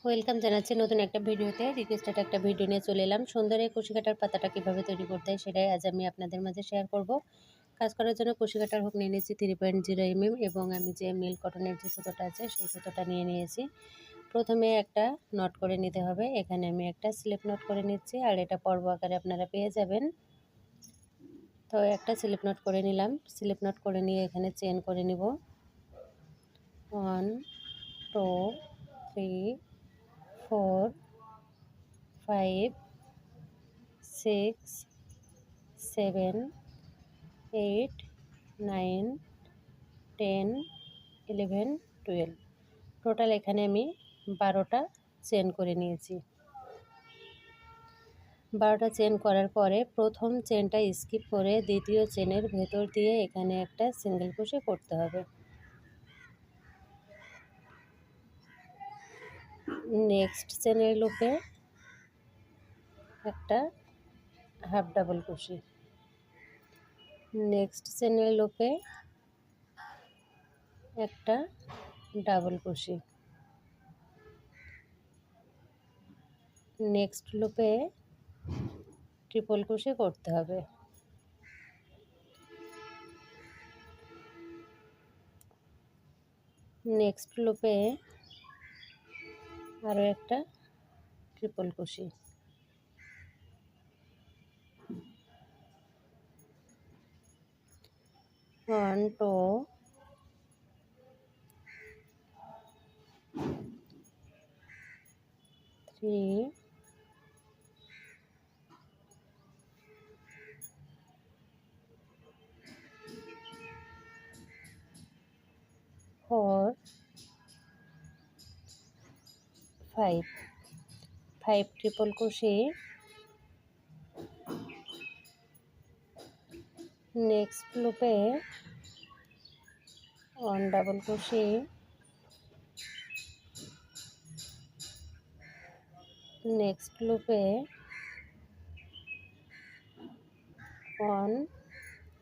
Welcome জানাচ্ছি নতুন একটা ভিডিওতে। রিকোয়েস্টেড একটা ভিডিও নিয়ে চলে এলাম। সুন্দর এই কুশি কাটার পাতাটা কীভাবে তৈরি করতে হয় সেটাই আজ আমি আপনাদের মাঝে শেয়ার করব। কাজ করার জন্য কুশি কাটার হুক নিয়ে নিয়েছি 3.0 mm এবং আমি যে মিল কটনের যে সুতোটা আছে সেই সুতোটা নিয়ে নিয়েছি। প্রথমে একটা নট করে নিতে হবে। এখানে আমি একটা স্লিপ নট করে নিচ্ছি, আর এটা পর্ব আকারে আপনারা পেয়ে যাবেন। তো একটা স্লিপ নট করে নিলাম। স্লিপ নট করে নিয়ে এখানে চেন করে নিব। 1 2 3 4 5 6 7 8 9 10 11 12 টোটাল এখানে আমি 12টা চেন করে নিয়েছি। 12টা চেন করার পরে প্রথম চেনটা স্কিপ করে দ্বিতীয় চেনের ভেতর দিয়ে এখানে একটা সিঙ্গেল ক্রোশে করতে হবে। নেক্সট চেনের লুপে একটা হাফ ডাবল ক্রোশে, নেক্সট চেনের লুপে একটা ডাবল ক্রোশে, নেক্সট লুপে ট্রিপল ক্রোশে করতে হবে। নেক্সট লুপে আরও একটা triple crochet, 1 2 3 4 5 triple crochet, next লুপে 1 ডাবল ক্রোশে, নেক্সট লুপে 1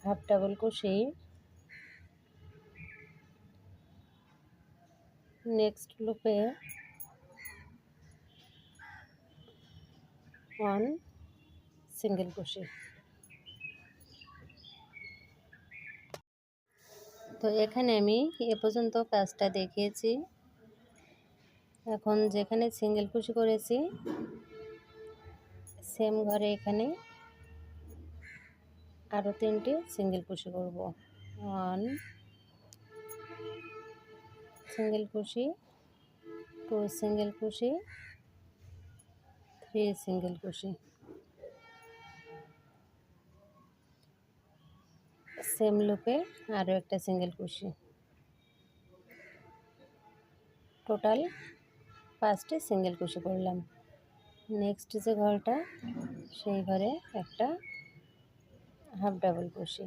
হাফ ডাবল ক্রোশে, নেক্সট লুপে 1 সিঙ্গেল ক্রোশে। তো এখানে আমি এ পর্যন্ত কাজটা দেখিয়েছি। এখন যেখানে সিঙ্গেল ক্রোশে করেছি সেম ঘরে এখানে আরও 3টে সিঙ্গেল ক্রোশে করব। 1 single crochet, 2 single crochet, 3 single crochet, same লুপে আরও একটা সিঙ্গেল ক্রোশে। টোটাল 5টে সিঙ্গেল ক্রোশে করলাম। নেক্সট যে ঘরটা সেই ঘরে একটা হাফ ডাবল ক্রোশে,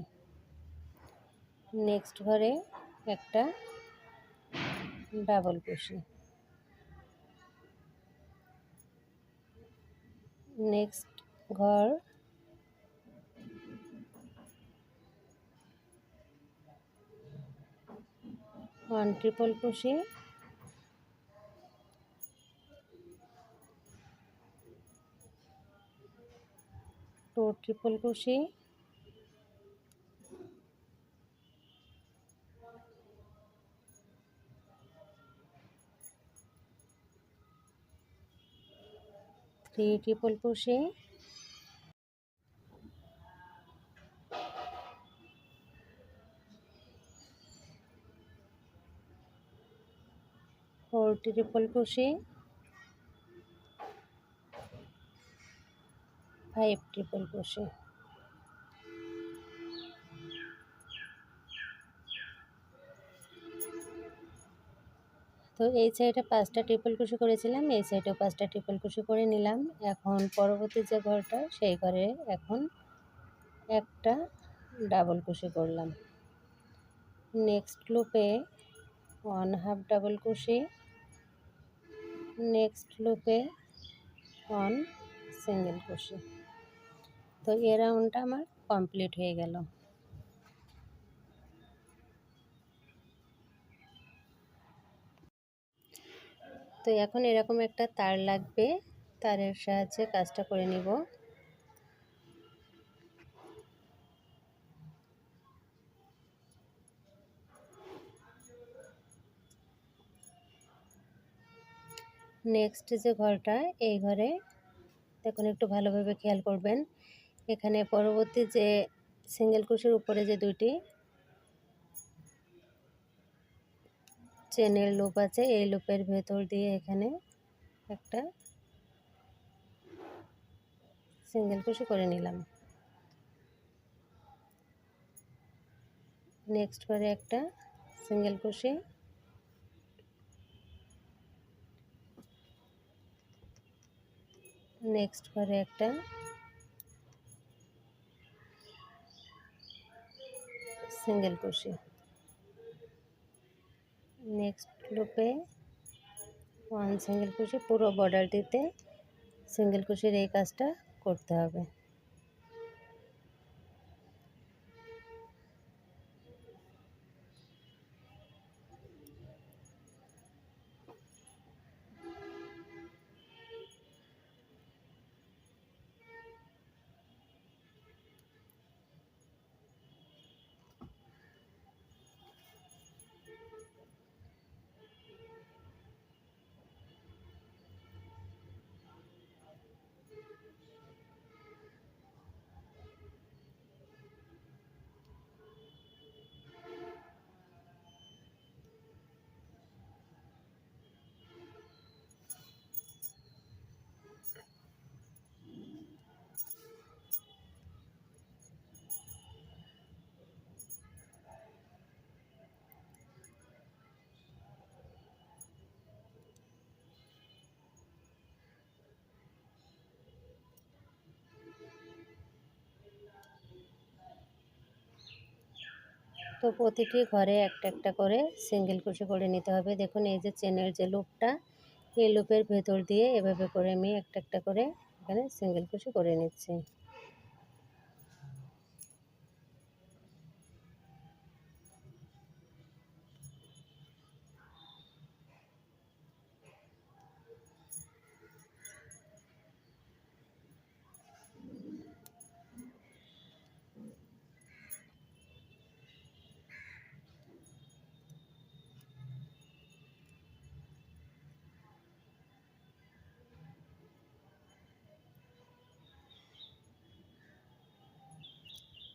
নেক্সট ঘরে একটা ডাবল ক্রোশে, নেক্সট ঘর 1 triple crochet, 2 triple crochet, three triple crochet, 4 triple crochet, 5 triple crochet. তো এই সাইডে 5টা ট্রিপল ক্রোশে করেছিলাম, এই সাইডেও 5টা ট্রিপল ক্রোশে করে নিলাম। এখন পরবর্তী যে ঘরটা সেই ঘরে এখন একটা ডাবল ক্রোশে করলাম। নেক্সট লুপে 1 হাফ ডাবল ক্রোশে, নেক্সট লুপে 1 সিঙ্গেল ক্রোশে। তো এই রাউন্ডটা আমার কমপ্লিট হয়ে গেল। তো এখন এরকম একটা তার লাগবে, তারের সাহায্যে কাজটা করে নিব। নেক্সট যে ঘরটা, এই ঘরে দেখুন একটু ভালোভাবে খেয়াল করবেন, এখানে পরবর্তী যে সিঙ্গেল কুশির উপরে যে দুইটি চেনের লুপ আছে, এই লুপের ভেতর দিয়ে এখানে একটা সিঙ্গেল কুশি করে নিলাম। নেক্সট ঘরে একটা সিঙ্গেল কুশি, নেক্সট ঘরে একটা সিঙ্গেল কুশি, নেক্সট লুপে ওয়ান সিঙ্গেল কুশি। পুরো বর্ডারটিতে সিঙ্গেল কুশির এই কাজটা করতে হবে। তো প্রতিটি ঘরে একটা একটা করে সিঙ্গেল কুশি করে নিতে হবে। দেখুন এই যে চেনের যে লুপটা, এই লুপের ভেতর দিয়ে এভাবে করে আমি একটা একটা করে এখানে সিঙ্গেল কুশি করে নিচ্ছি।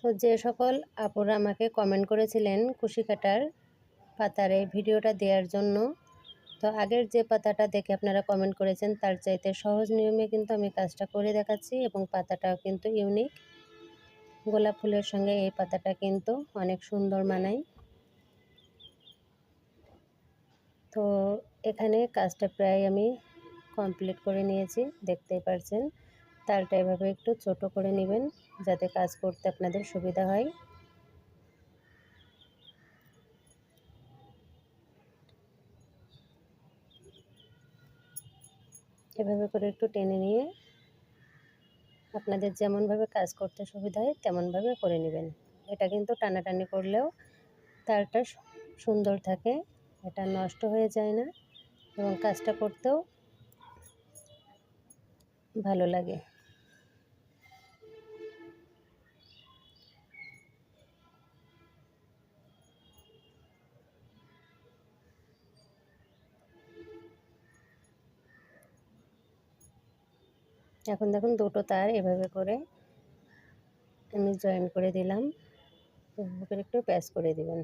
তো যে সকল আপুরা আমাকে কমেন্ট করেছিলেন কুশি কাটার পাতার এই ভিডিওটা দেওয়ার জন্য, তো আগের যে পাতাটা দেখে আপনারা কমেন্ট করেছেন তার চাইতে সহজ নিয়মে কিন্তু আমি কাজটা করে দেখাচ্ছি, এবং পাতাটাও কিন্তু ইউনিক। গোলাপ ফুলের সঙ্গে এই পাতাটা কিন্তু অনেক সুন্দর মানায়। তো এখানে কাজটা প্রায় আমি কমপ্লিট করে নিয়েছি, দেখতেই পারছেন। তালটা এভাবে একটু ছোট করে নেবেন যাতে কাজ করতে আপনাদের সুবিধা হয়। এভাবে করে একটু টেনে নিয়ে আপনাদের যেমনভাবে কাজ করতে সুবিধা হয় তেমনভাবে করে নেবেন। এটা কিন্তু টানাটানি করলেও তালটা সুন্দর থাকে, এটা নষ্ট হয়ে যায় না, এবং কাজটা করতেও ভালো লাগে। এখন দেখুন দুটো তার এভাবে করে আমি জয়েন করে দিলাম, এভাবে করে একটু প্যাচ করে দিবেন।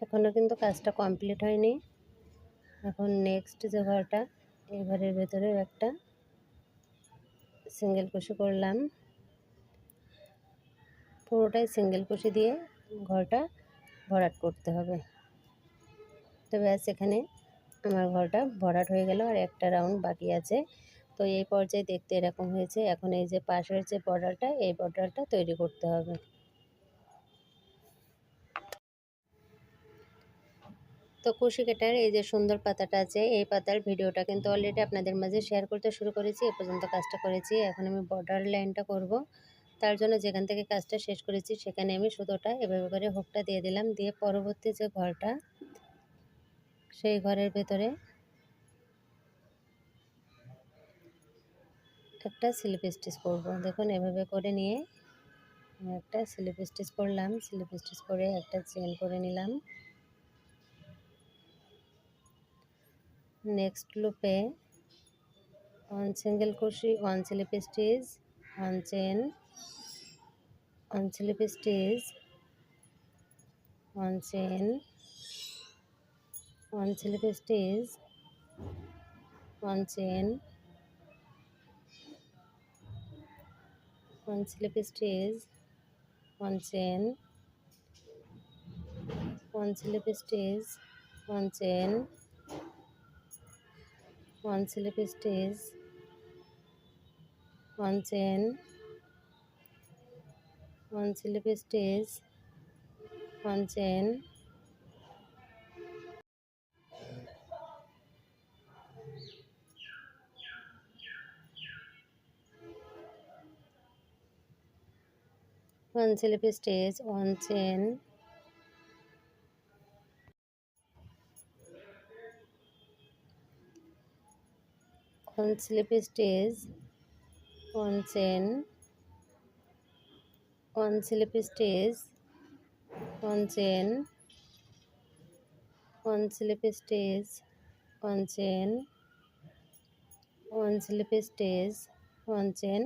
এখনও কিন্তু কাজটা কমপ্লিট হয়নি। এখন নেক্সট যে ঘরটা, এই ঘরের ভেতরেও একটা সিঙ্গেল কুশি করলাম, পুরোটাই সিঙ্গেল কুশি দিয়ে ঘরটা ভরাট করতে হবে। তো ব্যাস এখানে আমার ঘরটা ভরাট হয়ে গেল, আর একটা রাউন্ড বাকি আছে। তো এই পর্যায়ে দেখতে এরকম হয়েছে। এখন এই যে পাশের যে বর্ডারটা, এই বর্ডারটা তৈরি করতে হবে। তো কুশি কাটার এই যে সুন্দর পাতাটা আছে, এই পাতার ভিডিওটা কিন্তু অলরেডি আপনাদের মাঝে শেয়ার করতে শুরু করেছি। এ পর্যন্ত কাজটা করেছি। এখন আমি বর্ডার লাইনটা করব। তার জন্য যেখান থেকে কাজটা শেষ করেছি সেখানে আমি সুতোটা এভাবে করে হুকটা দিয়ে দিলাম। দিয়ে পরবর্তী যে ঘরটা, সেই ঘরের ভেতরে একটা স্লিপ স্টিচ করব। দেখুন এভাবে করে নিয়ে একটা স্লিপ স্টিচ করলাম। স্লিপ স্টিচ করে একটা চেন করে নিলাম। নেক্সট লুপে 1 single crochet, 1 slip stitch, 1 chain, 1 slip stitch, 1 chain, 1 slip stitch, 1 chain, 1 slip stitch, 1 chain, 1 slip stitch, 1 chain, 1 slip stitch, 1 chain, 1 slip stitch, 1 chain, 1 slip stitch, 1 chain, 1 slip stitch, 1 chain, 1 slip stitch, 1 chain, 1 slip stitch, 1 chain, 1 slip stitch, 1 chain.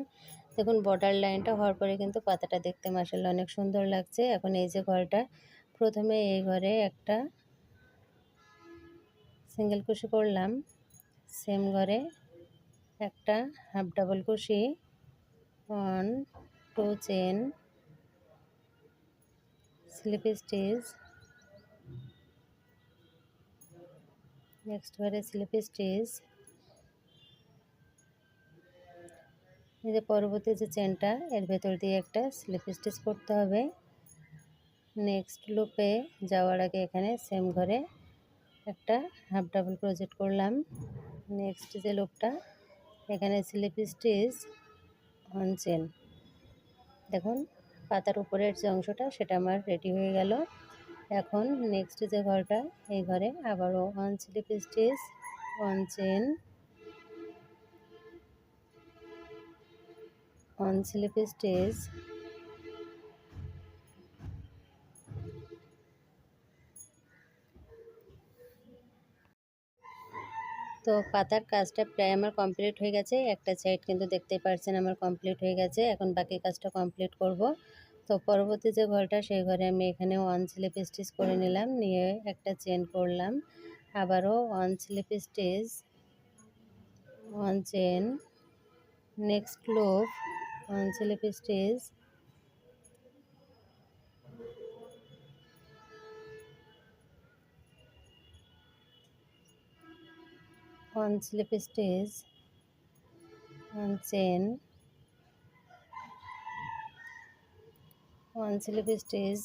দেখুন border লাইনটা হওয়ার পরে কিন্তু পাতাটা দেখতে মাশাআল্লাহ অনেক সুন্দর লাগছে। এখন এই যে ঘরটা, প্রথমে এই ঘরে একটা সিঙ্গেল কুশি করলাম, সেম ঘরে একটা হাফ ডাবল কুশি, 1 2 চেন, স্লিপ স্টিচ, নেক্সট ঘরে স্লিপ স্টিচ, এই যে পরবর্তী যে চেনটা এর ভেতর দিয়ে একটা স্লিপ স্টিচ করতে হবে। নেক্সট লুপে যাওয়ার আগে এখানে সেম ঘরে একটা হাফ ডাবল ক্রোশেট করলাম। নেক্সট যে লুপটা, এখানে স্লিপ স্টিচ, 1 চেন। দেখুন পাতার উপরের যে অংশটা সেটা আমার রেডি হয়ে গেল। এখন নেক্সট যে ঘরটা, এই ঘরে আবারও 1 slip stitch, 1 chain, 1 slip stitch, তো পাতার কাজটা প্রায় আমার কমপ্লিট হয়ে গেছে। একটা সাইড কিন্তু দেখতেই পাচ্ছেন আমার কমপ্লিট হয়ে গেছে। এখন বাকি কাজটা কমপ্লিট করব। তো পরবর্তী যে ঘরটা, সেই ঘরে আমি এখানে 1 স্লিপ স্টিচ করে নিলাম, নিয়ে একটা চেন করলাম। আবারও 1 slip stitch, 1 chain, next loop 1 slip stitch, 1 slip stitch, 1 chain, 1 slip stitch,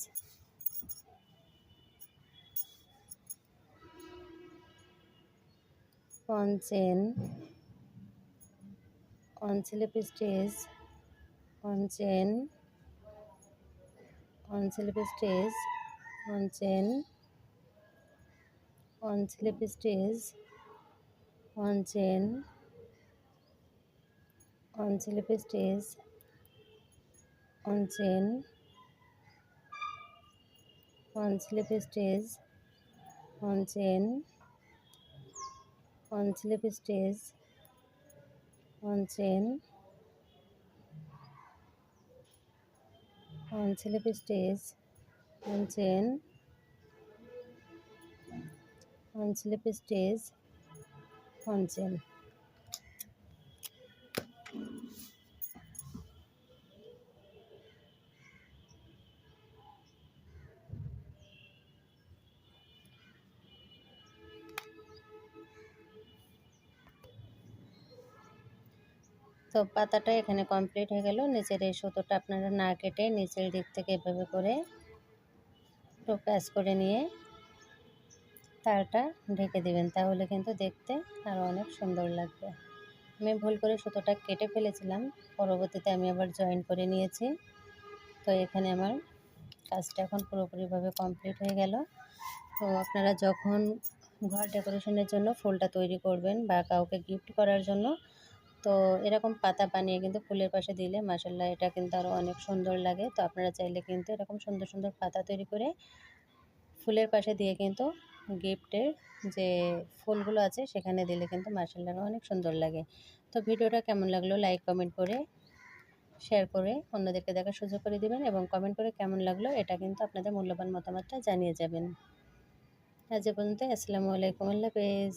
1 chain, 1 slip stitch, 1 chain, 1 slip stitch, 1 chain, 1 slip stitch, 1 chain, 1 slip stitch, 1 chain, 1 slip stitch, 1 chain, 1 slip stitch, 1 chain, 1 slip stitch, 1 chain, 1 slip stitch, 1 chain. তো পাতাটা এখানে complete হয়ে গেল। নিচের এই সুতোটা আপনারা না কেটে নিচের দিক থেকে এভাবে করে একটু প্যাচ করে নিয়ে তারটা ঢেকে দিবেন, তাহলে কিন্তু দেখতে আরও অনেক সুন্দর লাগবে। আমি ভুল করে সুতোটা কেটে ফেলেছিলাম, পরবর্তীতে আমি আবার জয়েন করে নিয়েছি। তো এখানে আমার কাজটা এখন পুরোপুরিভাবে কমপ্লিট হয়ে গেল। তো আপনারা যখন ঘর ডেকোরেশনের জন্য ফুলটা তৈরি করবেন বা কাউকে গিফট করার জন্য, তো এরকম পাতা বানিয়ে কিন্তু ফুলের পাশে দিলে মাশাআল্লাহ এটা কিন্তু আরও অনেক সুন্দর লাগে। তো আপনারা চাইলে কিন্তু এরকম সুন্দর সুন্দর পাতা তৈরি করে ফুলের পাশে দিয়ে কিন্তু গিফটের যে ফুলগুলো আছে সেখানে দিলে কিন্তু মাশাআল্লাহ অনেক সুন্দর লাগে। তো ভিডিওটা কেমন লাগলো লাইক কমেন্ট করে শেয়ার করে অন্যদেরকে দেখার সুযোগ করে দিবেন, এবং কমেন্ট করে কেমন লাগলো এটা কিন্তু আপনাদের মূল্যবান মতামতটা জানিয়ে যাবেন। আজ এ পর্যন্ত, আসসালামু আলাইকুম, আল্লাহ হাফেজ।